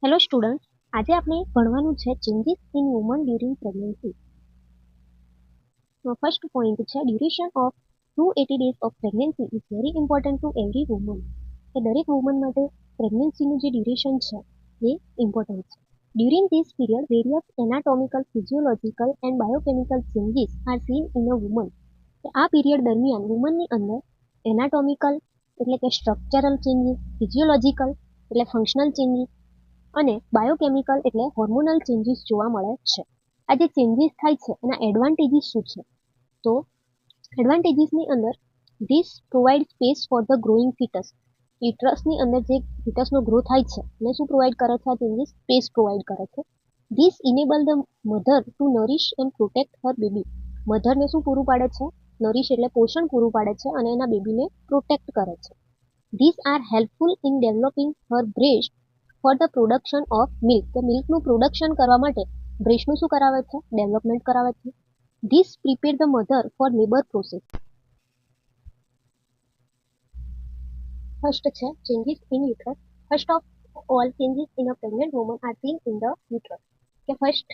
Hello student, આજે આપણે ભણવાનું છે changes in woman during pregnancy. First point છે duration of 280 days of pregnancy is very important to every woman. કે દરેક વુમન માટે પ્રેગ્નન્સીનું જે ડ્યુરેશન છે એ ઇમ્પોર્ટન્ટ છે. During this period various anatomical, physiological and biochemical changes are seen in a woman. આ પીરિયડ દરમિયાન વુમનની અંદર એનાટોમિકલ એટલે કે સ્ટ્રક્ચરલ ચેન્જીસ, ફિઝિયોલોજિકલ એટલે ફંક્શનલ ચેન્જીસ અને બાયોકેમિકલ એટલે હોર્મોનલ ચેન્જીસ જોવા મળે છે. આ જે ચેન્જીસ થાય છે એના એડવાન્ટેજીસ શું છે? તો એડવાન્ટેજીસની અંદર this provide space for the growing fetus. યુટ્રસની અંદર જે ફીટસનો ગ્રો થાય છે એને શું પ્રોવાઈડ કરે છે? આ ચેન્જીસ સ્પેસ પ્રોવાઈડ કરે છે. This enable the mother to nourish and protect her baby. મધરને શું પૂરું પાડે છે? નરિશ એટલે પોષણ પૂરું પાડે છે અને એના બેબીને પ્રોટેક્ટ કરે છે. This are helpful in developing her breast for the production of milk. કે મિલ્કનું પ્રોડક્શન કરવા માટે બ્રેસ્ટનું શું કરાવે છે? ડેવલપમેન્ટ કરાવે છે. This prepare the mother for labour process. First છે changes in uterus. First of all changes in a pregnant woman are seen in the uterus. કે ફર્સ્ટ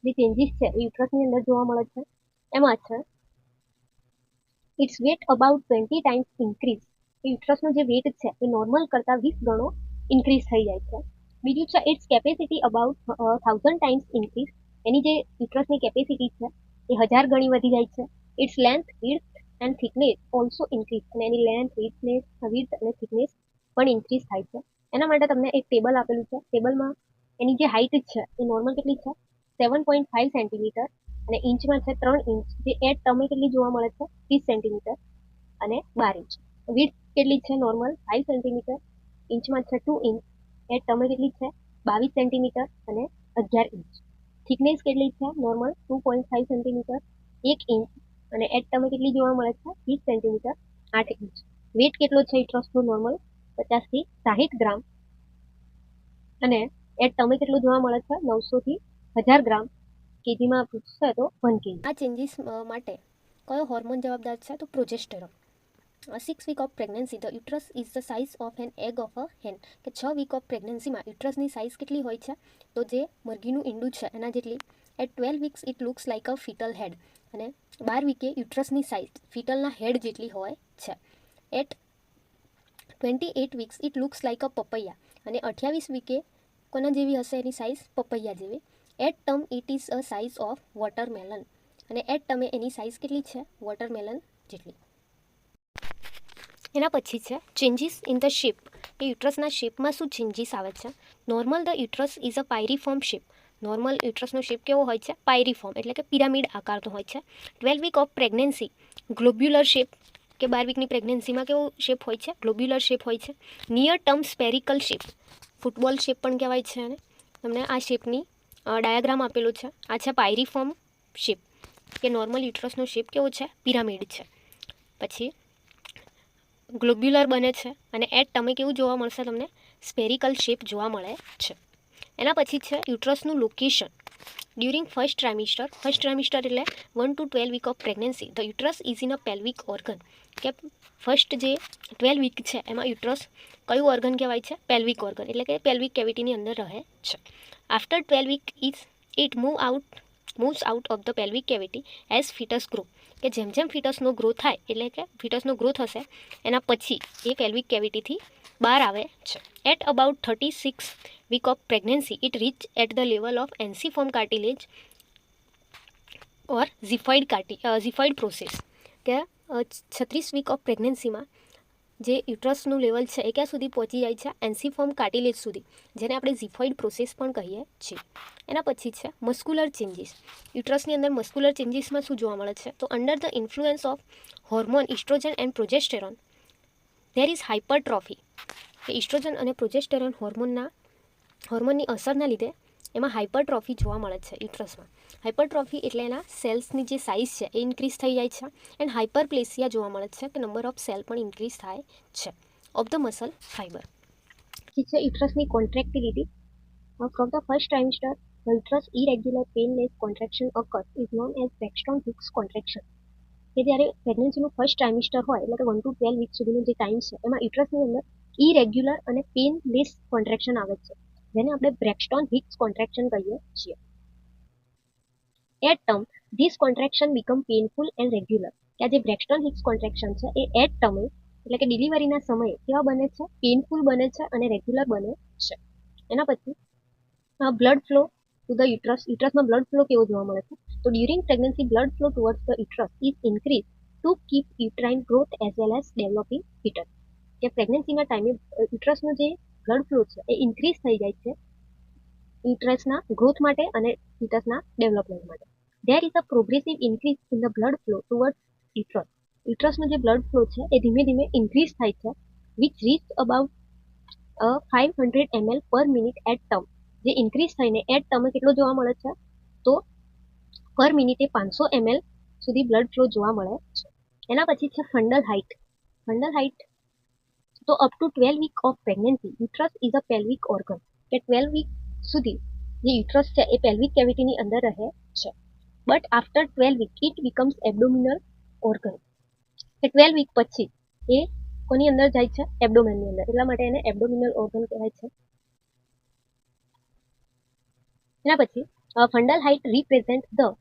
જે ચેન્જીસ છે એ યુટ્રસની અંદર જોવા મળે છે એમાં છે its weight about 20 times increase. યુટ્રસનો જે વેટ છે એ નોર્મલ કરતાં 20 ગણો ઇન્ક્રીઝ થઈ જાય છે. બીજું છે its capacity about 1000 times increase. એની જે યુટ્રસની કેપેસિટી છે એ 1000 ગણી વધી જાય છે. Its length, width and thickness also increase. અને એની લેન્થ, વિડ્થ અને થિકનેસ પણ ઇન્ક્રીઝ થાય છે. એના માટે તમને એક ટેબલ આપેલું છે. ટેબલમાં એની જે હાઇટ છે એ નોર્મલ કેટલી છે? 7.5 સેન્ટીમીટર અને ઇંચમાં છે 3 ઇંચ. જે એટ ટમે કેટલી જોવા મળે છે? 30 સેન્ટીમીટર અને 12 ઇંચ. વિડ્થ કેટલી છે? નોર્મલ 5 સેન્ટીમીટર, ઇંચમાં છે 2 ઇંચ. એટ ટમે કેટલી છે? 22 સેન્ટીમીટર અને 11 ઇંચ. થિકનેસ કેટલી છે? નોર્મલ 2.5 સેન્ટીમીટર, 1 ઇંચ અને એટ ટમે કેટલી જોવા મળે છે? 30 સેન્ટીમીટર, 8 ઇંચ. વેટ કેટલો છે યુટ્રસનો? નોર્મલ 50 થી 60 ગ્રામ અને એટ ટમે કેટલું જોવા મળે છે? 900 થી 1000 ગ્રામ. કેજીમાં પૂછશે તો 1 કેજી. આ ચેન્જીસ માટે કયો હોર્મોન જવાબદાર છે? તો progesterone. 6 week of pregnancy the uterus is the size of an egg of a hen. કે 6 વીક ઓફ પ્રેગ્નન્સીમાં યુટ્રસની સાઇઝ કેટલી હોય છે? તો જે મરઘીનું ઈંડું છે એના જેટલી. At 12 weeks it looks like a fetal head. અને 12 વીકે યુટ્રસની સાઇઝ ફિટલના હેડ જેટલી હોય છે. At 28 weeks it looks like a papaya. અને 28 વીકે કોના જેવી હશે એની સાઇઝ? પપૈયા જેવી. At term it is a size of watermelon. અને એટ ટર્મે એની સાઇઝ કેટલી છે? વોટરમેલન જેટલી. એના પછી છે ચેન્જીસ ઇન ધ શેપ. કે યુટ્રસના શેપમાં શું ચેન્જીસ આવે છે? Normal the uterus is a pyriform shape. Normal યુટ્રસનો શેપ કેવો હોય છે? પાયરીફોર્મ એટલે કે પિરામિડ આકારનો હોય છે. 12 week of pregnancy globular shape. કે 12 વીકની પ્રેગ્નન્સીમાં કેવો શેપ હોય છે? ગ્લોબ્યુલર શેપ હોય છે. Near term spherical shape. Football shape પણ કહેવાય છે અને તમને આ શેપની ડાયાગ્રામ આપેલો છે. આ છે પાયરીફોર્મ શેપ. કે નોર્મલ યુટ્રસનો શેપ કેવો છે? પિરામિડ છે. પછી ગ્લોબ્યુલર બને છે અને એટ ટમે કેવું જોવા મળશે તમને? સ્પેરિકલ શેપ જોવા મળે છે. એના પછી છે યુટ્રસનું location. During first trimester. First trimester એટલે 1 to 12 week of pregnancy the uterus is in a pelvic organ. કે ફર્સ્ટ જે 12 વીક છે એમાં યુટ્રસ કયું ઓર્ગન કહેવાય છે? પેલ્વિક ઓર્ગન એટલે કે પેલ્વિક કેવિટીની અંદર રહે છે. After 12 week it moves out of the pelvic cavity as fetus grow. કે જેમ જેમ ફિટસનો ગ્રો થાય એટલે કે ફિટસનો ગ્રો થશે એના પછી એ પેલ્વિક કેવિટીથી બહાર આવે છે. At about 36 week of pregnancy it reach at the level of ensiform cartilage or xiphoid process. કે 36 વીક ઓફ પ્રેગ્નન્સીમાં જે યુટ્રસનું લેવલ છે એ ક્યાં સુધી પહોંચી જાય છે? એન્સીફોર્મ કાર્ટિલેજ સુધી, જેને આપણે ઝિફાઇડ પ્રોસેસ પણ કહીએ છીએ. એના પછી છે મસ્ક્યુલર ચેન્જીસ. યુટ્રસની અંદર મસ્ક્યુલર ચેન્જીસમાં શું જોવા મળે છે? તો under the influence of hormone oestrogen and progesterone there is hypertrophy. કે ઇસ્ટ્રોજન અને પ્રોજેસ્ટેરોન હોર્મોનની અસરના લીધે એમાં હાઇપરટ્રોફી જોવા મળે છે યુટ્રસમાં. હાઇપરટ્રોફી એટલે એના સેલ્સની જે સાઇઝ છે એ ઇન્ક્રીઝ થઈ જાય છે. એન્ડ હાઇપરપ્લેસિયા જોવા મળે છે કે નંબર ઓફ સેલ પણ ઇન્ક્રીઝ થાય છે ઓફ ધ મસલ ફાઇબર. ઠીક છે. યુટ્રસની contractility. From the first trimester the uterus irregular painless contraction occurs is known as Braxton Hicks contraction. કે જ્યારે પ્રેગ્નન્સીનું ફર્સ્ટ ટ્રાઇમિસ્ટર હોય એટલે કે 1 to 12 વીક સુધીનો જે ટાઈમ છે એમાં યુટ્રસની અંદર ઇરેગ્યુલર અને પેનલેસ કોન્ટ્રેક્શન આવે છે. જેને આપણે બ્રેક્સ્ટોન હિક્સ કોન્ટ્રેક્શન કહીએ છીએ. At term this contraction become painful and regular. કે આ જે બ્રેક્સ્ટોન હિક્સ કોન્ટ્રેક્શન છે એ એટ ટર્મે એટલે કે ડિલિવરીના સમયે કેવા બને છે, પેઇનફુલ બને છે અને રેગ્યુલર બને છે. એના પછી blood flow to the uterus. યુટ્રસમાં બ્લડ ફ્લો કેવો જોવા મળે છે? તો during pregnancy blood flow towards the uterus is increase to keep uterine growth as well as developing fetus. કે પ્રેગ્નન્સીના ટાઈમે યુટ્રસનો જે બ્લડ ફ્લો છે એ ઇન્ક્રીઝ થઈ જાય છે યુટ્રસના ગ્રોથ માટે અને ફીટસના ડેવલપમેન્ટ માટે. There is a progressive increase in the blood flow towards uterus. યુટ્રસનો જે બ્લડ ફ્લો છે એ ધીમે ધીમે ઇન્ક્રીઝ થાય છે which reach about 500 ml per minute at term. જે ઇન્ક્રીઝ થઈને એટ ટર્મે કેટલો જોવા મળે છે? તો પર મિનિટે 500 ml સુધી બ્લડ ફ્લો જોવા મળે છે. એના પછી છે ફંડલ હાઇટ. ફંડલ હાઇટ તો up to 12 week of pregnancy uterus is a pelvic organ. કે 12 વીક સુધી જે યુટ્રસ છે એ પેલ્વિક કેવિટીની અંદર રહે છે. But after 12 week it becomes abdominal organ. કે 12 વીક પછી એ કોની અંદર જાય છે? એબ્ડોમેનની અંદર. એટલા માટે એને એબ્ડોમિનલ ઓર્ગન કહેવાય છે. એના પછી fundal height represent the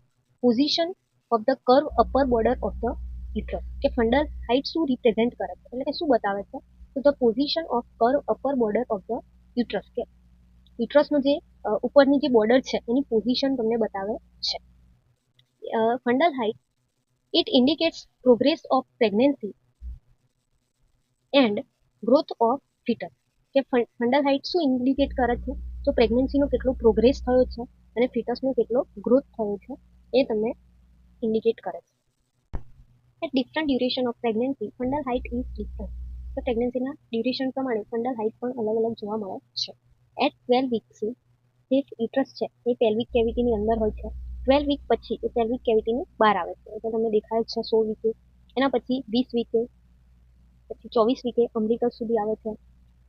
position of the curve upper border of the uterus. કે ફંડલ હાઇટ શું રિપ્રેઝન્ટ કરે છે, એટલે કે શું બતાવે છે? તો the position of curve upper border of the uterus. કે યુટ્રસનો જે ઉપરની જે બોર્ડર છે એની પોઝિશન તમને બતાવે છે. Fundal height it indicates progress of pregnancy and growth of fetus. કે ફંડલ હાઇટ શું ઇન્ડિકેટ કરે છે? તો પ્રેગ્નન્સીનો કેટલો પ્રોગ્રેસ થયો છે અને ફીટસનો કેટલો ગ્રોથ થયો છે એ તમને ઇન્ડિકેટ કરે છે. At different duration of pregnancy fundal height is different. તો પ્રેગ્નન્સીના ડ્યુરેશન પ્રમાણે ફંડલ હાઇટ પણ અલગ અલગ જોવા મળે છે. એટ 12 વીક્સ જે યુટ્રસ છે એ પેલ્વિક કેવિટીની અંદર હોય છે. 12 વીક પછી એ પેલ્વિક કેવિટીની બહાર આવે છે. એટલે તમને દેખાય છે 16 વીકે. એના પછી 20 વીકે, પછી 24 વીકે અમ્બ્લિકસ સુધી આવે છે.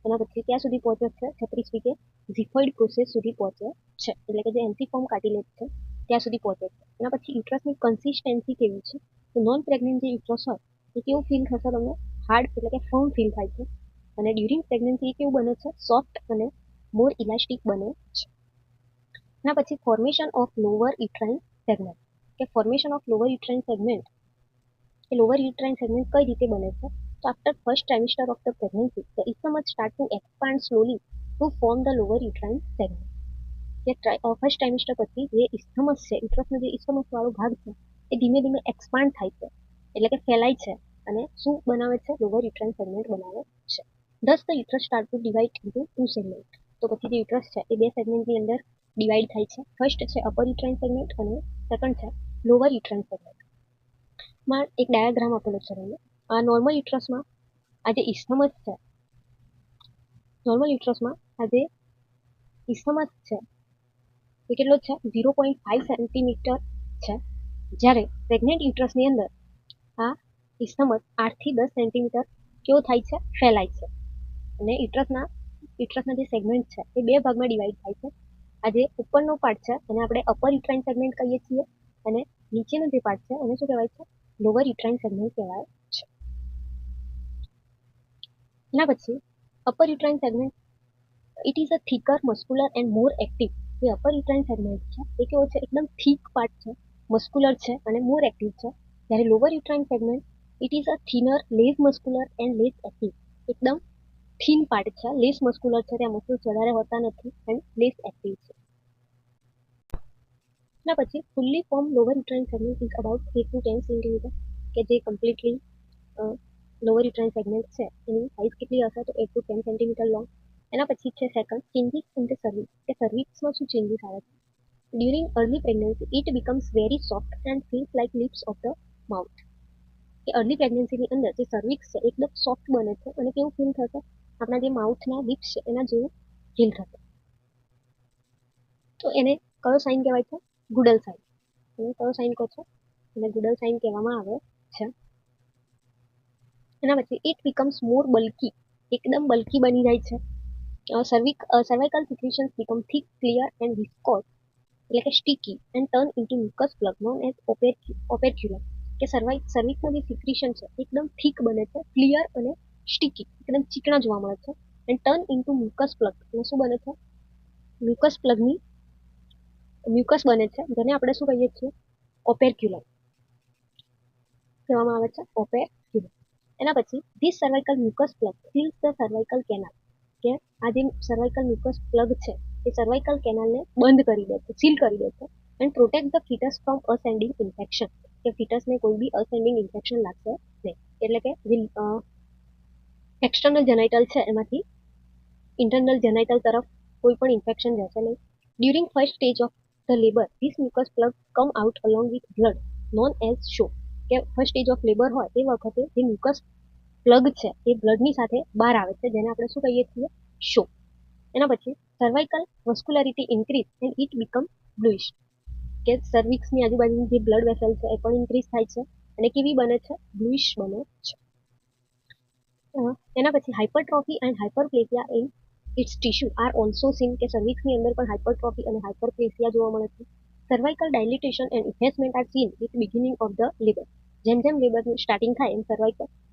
એના પછી ક્યાં સુધી પહોંચે છે? 36 વીકે ઝિફોઇડ પ્રોસેસ સુધી પહોંચે છે. એટલે કે જે એન્ટિફોર્મ કાર્ટિલેજ છે ત્યાં સુધી પહોંચે છે. એના પછી યુટ્રસની કન્સિસ્ટન્સી કેવી છે? તો નોન પ્રેગ્નન્ટ જે યુટ્રસ હોય એ કેવું ફીલ થશે તમને? હાર્ડ એટલે કે ફર્મ ફીલ થાય છે. અને ડ્યુરિંગ પ્રેગ્નન્સી એ કેવું બને છે? સોફ્ટ અને મોર ઇલાસ્ટિક બને છે. એના પછી formation of lower uterine segment. કે formation of lower uterine segment એ લોઅર યુટ્રાઇન સેગમેન્ટ કઈ રીતે બને છે? So after first trimester of the pregnancy, the isthmus start to expand slowly to form the lower uterine segment. First trimester પછી જે ઇસ્થમસ છે, યુટ્રસનો જે ઇસ્થમસ વાળો ભાગ છે એ ધીમે ધીમે એક્સપાન્ડ થાય છે, એટલે કે ફેલાય છે અને શું બનાવે છે? લોઅર યુટ્રાઇન સેગમેન્ટ બનાવે છે. This the uterus start two divide into 2 segment. તો પછી જે યુટ્રસ છે એ બે સેગમેન્ટની અંદર ડિવાઇડ થાય છે. ફર્સ્ટ છે અપર યુટ્રાઇન સેગમેન્ટ અને સેકન્ડ છે લોઅર યુટ્રાઇન સેગમેન્ટ. માં એક ડાયાગ્રામ આપેલો છે તમને. આ નોર્મલ યુટ્રસમાં આ જે ઇસ્થમસ છે, નોર્મલ યુટ્રસમાં આ જે ઇસ્થમસ છે એ કેટલો છે? 0.5 સેન્ટીમીટર છે. જ્યારે પ્રેગ્નેન્ટ યુટ્રસની અંદર આ ઇસ્થમસ 8 થી 10 સેન્ટીમીટર કેવો થાય છે? ફેલાય છે. અને યુટ્રસના જે સેગમેન્ટ છે એ બે ભાગમાં ડિવાઈડ થાય છે. આ જે ઉપરનો પાર્ટ છે એને આપણે અપર યુટ્રાઇન સેગમેન્ટ કહીએ છીએ અને નીચેનો જે પાર્ટ છે એને શું કહેવાય છે? લોઅર યુટ્રાઇન સેગમેન્ટ કહેવાય છે. એના પછી upper uterine segment it is a thicker, muscular and more active. જે અપર યુટ્રાઇન સેગમેન્ટ છે એ કેવો છે? એકદમ થીક પાર્ટ છે, મસ્ક્યુલર છે અને મોર એક્ટિવ છે. જ્યારે lower uterine segment it is a thinner, less muscular and less active. એકદમ થીન પાર્ટ છે, લેસ મસ્ક્યુલર છે, ત્યાં મસલ્સ વધારે હોતા નથી એન્ડ લેસ એક્ટિવ છે. એના પછી fully form lower uterine segment is about 8 to 10 centimetre. કે જે કમ્પ્લીટલી લોઅર યુટ્રાઇન સેગમેન્ટ છે એની સાઇઝ કેટલી હશે? તો 8 to 10 સેન્ટીમીટર લોંગ. એના પછી છે second changes in the cervix. કે સર્વિક્સમાં શું ચેન્જીસ આવે છે? During early pregnancy it becomes very soft and feels like lips of the mouth. કે અર્લી પ્રેગ્નન્સીની અંદર જે સર્વિક્સ છે એકદમ સોફ્ટ બને છે અને કેવું ફીલ થશે? આપણા જે માઉથના લિપ્સ છે એના જેવું ફીલ થશે. તો એને કયો સાઇન કહેવાય છે? ગુડલ સાઇન. એને કયો સાઇન કહો છો? એને ગુડલ સાઇન કહેવામાં આવે છે. એના પછી ઇટ બીકમ્સ મોર બલ્કી. એકદમ બલ્કી બની જાય છે. Cervical secretions become thick, clear and viscous, એટલે કે sticky and turn into mucus plug known as operculum. કે સર્વિક્સનું જે સિક્રેશન છે એકદમ થીક બને છે, ક્લિયર અને સ્ટીકી, એકદમ ચીકણા જોવા મળે છે. And turn into mucus plug. અને શું બને છે? મ્યુકસ પ્લગની મ્યુકસ બને છે, જેને આપણે શું કહીએ છીએ, ઓપેર્ક્યુલમ કહેવામાં આવે છે, ઓપેર્ક્યુલમ. એના પછી this cervical mucus plug fills the cervical canal, કે આ જે સર્વાઇકલ મ્યુકસ પ્લગ છે એ સર્વાઇકલ કેનાલને બંધ કરી દે છે, સીલ કરી દે છે, and protect the foetus from ascending infection, કે ફીટસને કોઈ બી અસેન્ડિંગ ઇન્ફેક્શન લાગશે નહીં. એટલે કે જે એક્સટર્નલ જેનાઇટલ છે એમાંથી ઇન્ટરનલ જેનાઇટલ તરફ કોઈ પણ ઇન્ફેક્શન જશે નહીં. During first stage of the labour this mucus plug come out along with blood known as show, કે ફર્સ્ટ સ્ટેજ ઓફ લેબર હોય એ વખતે જે મ્યુકસ પ્લગ છે એ બ્લડની સાથે બહાર આવે છે, જેને આપણે શું કહીએ છીએ, શો. એના પછી cervical vascularity increase and it become bluish, કે સર્વિક્સની આજુબાજુની જે બ્લડ વેસલ છે એ પણ ઇન્ક્રીઝ થાય છે અને કેવી બને છે, બ્લુઇશ બને છે. એના પછી hypertrophy and hyperplasia in its tissue are also seen, કે સર્વિક્સની અંદર પણ હાઇપરટ્રોફી અને હાઇપરપ્લેસિયા જોવા મળે છે. Cervical dilatation and enhancement are seen with beginning of the labour, જેમ જેમ લેબરનું સ્ટાર્ટિંગ થાય એમ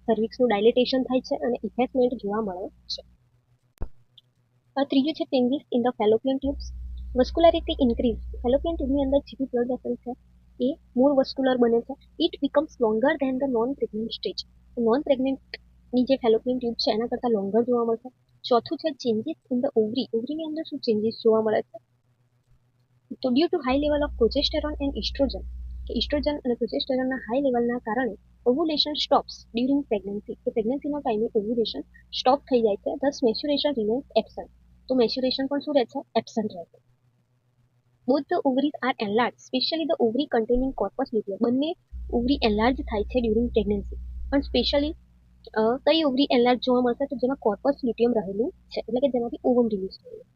સર્વિક્સનું ડાયલિટેશન થાય છે અને ઇન્હેન્સમેન્ટ જોવા મળે છે. ત્રીજું છે changes in the fallopian tubes. Vascularity increase, fallopian ટ્યુબની અંદર જે બ્લડ વેસલ છે એ મોર વસ્ક્યુલર બને છે. It becomes longer than the non pregnant stage, non પ્રેગ્નન્ટની જે ફેલોપિયન ટ્યુબ છે એના કરતાં લોંગર જોવા મળશે. ચોથું છે ચેન્જીસ ઇન ધ ઓવરી, ઓવરીની અંદર શું ચેન્જીસ જોવા મળે છે, તો due to high level of progesterone and estrogen, કે ઇસ્ટ્રોજન અને પ્રોજેસ્ટેરોનના હાઈ લેવલના કારણે ઓવ્યુલેશન સ્ટોપ્સ ડ્યુરિંગ પ્રેગ્નન્સી, કે પ્રેગ્નન્સીના ટાઈમે ઓવ્યુલેશન સ્ટોપ થઈ જાય છે, ધસ મેચ્યુરેશન રિમેન્સ એબસન્ટ, તો મેચ્યુરેશન પણ શું રહે છે, એબસન્ટ રહે છે. Both the ovaries are enlarge, specially the ovary containing corpus luteum, બંને ઓવરી એનલાર્જ થાય છે ડ્યુરિંગ પ્રેગ્નન્સી, પણ સ્પેશિયલી કઈ ઓવરી એનલાર્જ જોવા મળશે, તો જેમાં કોર્પસ લ્યુટિયમ રહેલું છે, એટલે કે જેમાંથી ઓવમ રિલીઝ થયેલું.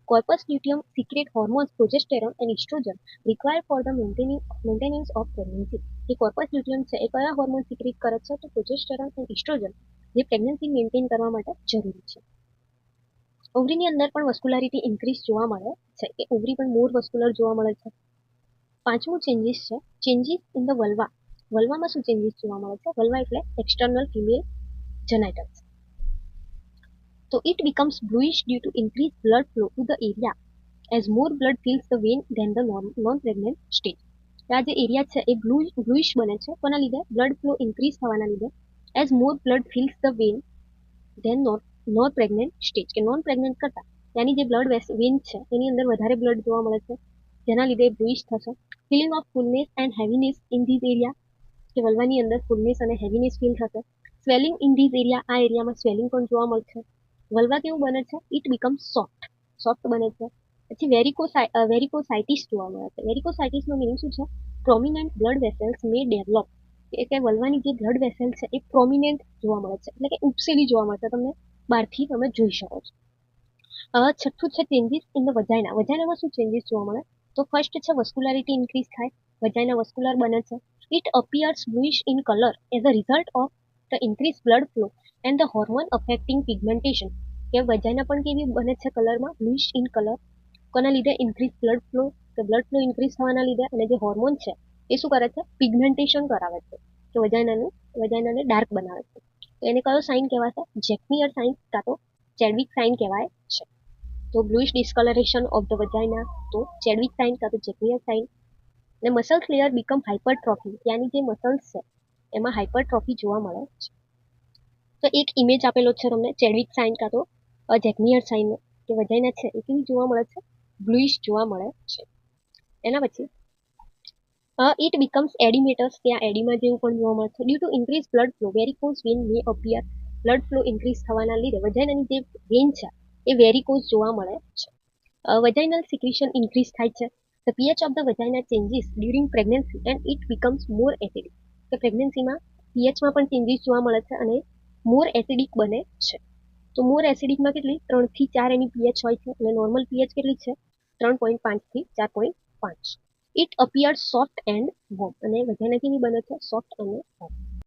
Corpus luteum secrete hormones progesterone and estrogen required for the maintenance of pregnancy. જે corpus luteum છે એ કયા હોર્મોન સિક્રેટ કરે છે, તો પ્રોજેસ્ટેરોન અને ઇસ્ટ્રોજન, જે પ્રેગ્નન્સી મેન્ટેન કરવા માટે જરૂરી છે. ઓવરીની અંદર પણ વસ્ક્યુલારિટી ઇન્ક્રીઝ જોવા મળે છે, કે ઓવરી પણ મોર વસ્ક્યુલર જોવા મળે છે. પાંચમું ચેન્જીસ છે ચેન્જીસ ઇન ધ વલ્વા. વલ્વામાં શું ચેન્જીસ જોવા મળે છે, વલ્વા એટલે external female genitals. So it becomes bluish due to increased blood flow to the area as more blood fills the vein than the non-pregnant stage. આ જે area છે એ બ્લુઇશ બને છે, કોના લીધે, બ્લડ ફ્લો ઇન્ક્રીઝ થવાના લીધે, as more blood fills the vein than non pregnant stage, કે નોન પ્રેગ્નન્ટ કરતા ત્યાંની જે બ્લડ વેન છે એની અંદર વધારે બ્લડ જોવા મળે છે, જેના લીધે બ્લુઇશ થશે. Feeling of fullness and heaviness in this area, કે વલ્વાની અંદર ફૂલનેસ અને હેવીનેસ ફીલ થશે. સ્વેલિંગ ઇન ધીસ એરિયા, આ એરિયામાં સ્વેલિંગ પણ જોવા મળશે. વલ્વા કેવું બને છે, ઇટ બીકમ્સ સોફ્ટ બને છે. પછી વેરિકોસાઇટિસ જોવા મળે છે. વેરિકોસાઇટિસનો મિનિંગ શું છે, પ્રોમિનન્ટ બ્લડ વેસલ્સ મે ડેવલપ, એટલે વલ્વાની જે બ્લડ વેસલ છે એ પ્રોમિનન્ટ જોવા મળે છે, એટલે કે ઉપસેલી જોવા મળશે, તમને બહારથી તમે જોઈ શકો છો. છઠ્ઠું છે ચેન્જીસ ઇન ધ વજાઇના. વજાઇનામાં શું ચેન્જીસ જોવા મળે, તો ફર્સ્ટ છે વસ્ક્યુલારિટી ઇન્ક્રીઝ થાય, વજાઇના વસ્ક્યુલર બને છે. It appears bluish in colour as a result of the increase blood flow and the hormone affecting pigmentation, કે વજાઇના પણ કેવી બને છે, કલરમાં બ્લુઇશ ઇન કલર, કોના લીધે, ઇન્ક્રીઝ બ્લડ ફ્લો, કે બ્લડ ફ્લો ઇન્ક્રીઝ થવાના લીધે, અને જે હોર્મોન છે એ શું કરે છે, પિગમેન્ટેશન કરાવે છે, કે વજાઇનાને ડાર્ક બનાવે છે. તો એને કયો સાઇન કહેવાશે, જેક્મિયર સાઇન કાં તો ચેડવિક સાઇન કહેવાય છે. તો બ્લુઇશ ડિસ્કલરેશન ઓફ ધ વજાઇના, તો ચેડવિક સાઇન કાં તો જેક્મિયર સાઇન. અને મસલ્સ લેયર બીકમ હાઇપરટ્રોફી, ત્યાંની જે મસલ્સ છે એમાં હાઇપરટ્રોફી જોવા મળે છે. તો એક ઇમેજ આપેલો છે તમને ચેડવિક સાઇન કાં તો જેક્મિયર સાઇનનો, કે વજાઇના છે એ કેવી જોવા મળે છે, બ્લુઇશ જોવા મળે છે. એના પછી ઇટ બીકમ્સ એડિમેટસ, ત્યાં એડિમા જેવું પણ જોવા મળે છે. Due to increase blood flow varicose vein may appear, blood flow increase થવાના લીધે વજાઇનાની જે વેન છે એ વેરિકોઝ જોવા મળે છે. વજાઇનલ સિક્રેશન ઇન્ક્રીઝ થાય છે. The pH of the vagina changes during pregnancy and it becomes more acidic, કે પ્રેગ્નન્સીમાં પીએચમાં પણ ચેન્જીસ જોવા મળે છે અને મોર એસિડિક બને છે. તો મોર એસિડિકમાં કેટલી, 3 થી 4 એની પીએચ હોય છે, અને નોર્મલ પીએચ કેટલી છે, 3.5 થી 4.5. It appear soft and warm, અને વજાઇના કેવી બને છે, સોફ્ટ અને વોર્મ.